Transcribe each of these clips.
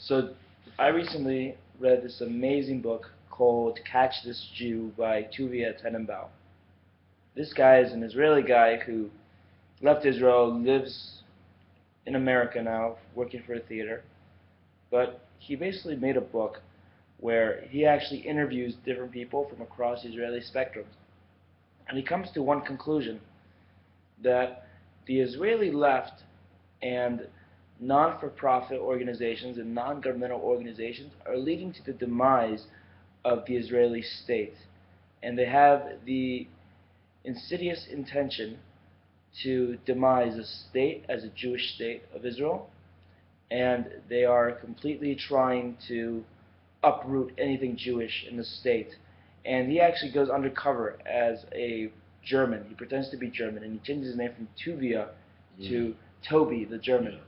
So I recently read this amazing book called Catch This Jew by Tuvia Tennenbom. This guy is an Israeli guy who left Israel, lives in America now, working for a theater. But he basically made a book where he actually interviews different people from across the Israeli spectrum. And he comes to one conclusion, that the Israeli left and non-for-profit organizations and non-governmental organizations are leading to the demise of the Israeli state. And they have the insidious intention to demise the state as a Jewish state of Israel, and they are completely trying to uproot anything Jewish in the state. And he actually goes undercover as a German. He pretends to be German, and he changes his name from Tuvia to Toby, the German.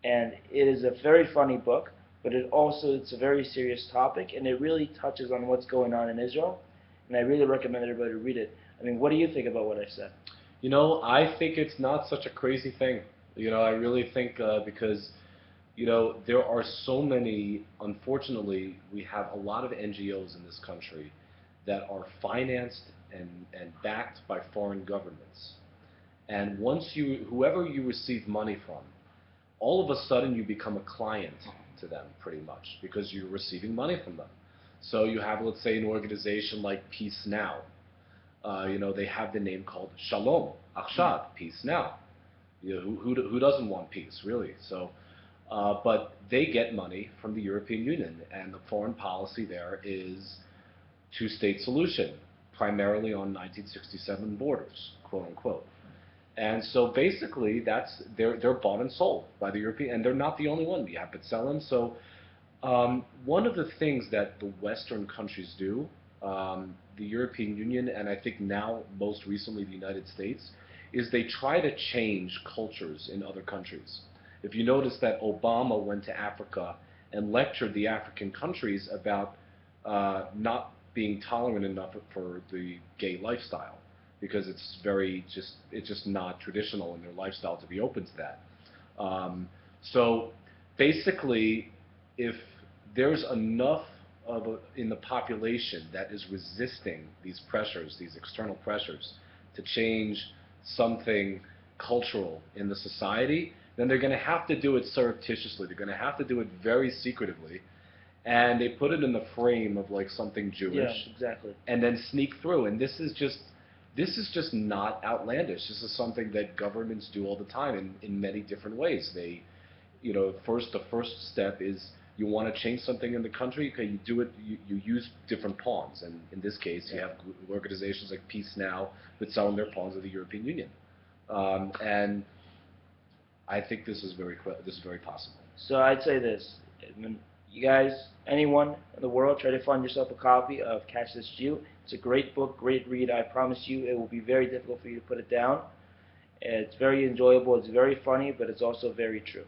And it is a very funny book, but it's a very serious topic, and it really touches on what's going on in Israel. And I really recommend everybody to read it. I mean, what do you think about what I said? I think it's not such a crazy thing. I really think because there are so many, unfortunately, we have a lot of NGOs in this country that are financed and backed by foreign governments. And whoever you receive money from, all of a sudden you become a client to them pretty much because you're receiving money from them. So you have, let's say, an organization like Peace Now. They have the name called Shalom, Achshad, Peace Now. Who doesn't want peace, really? So, but they get money from the European Union, and the foreign policy there is two-state solution, primarily on 1967 borders, quote unquote. And so basically, they're bought and sold by the European, and they're not the only one. We have B'Tselem. So one of the things that the Western countries do, the European Union, and I think now most recently the United States, is they try to change cultures in other countries. If you notice that Obama went to Africa and lectured the African countries about not being tolerant enough for the gay lifestyle, because it's just not traditional in their lifestyle to be open to that. So basically, if there's enough in the population that is resisting these pressures, these external pressures, to change something cultural in the society, then they're going to have to do it surreptitiously. They're going to have to do it very secretively, and they put it in the frame of like something Jewish. Yeah, exactly. And then sneak through. And this is just not outlandish. This is something that governments do all the time in many different ways. They, the first step is you want to change something in the country. Okay, you do it. You use different pawns, and in this case, you have organizations like Peace Now that sell their pawns of the European Union, and I think this is very possible. So I'd say this: you guys, anyone in the world, try to find yourself a copy of Catch This Jew. It's a great book, great read. I promise you, it will be very difficult for you to put it down. It's very enjoyable. It's very funny, but it's also very true.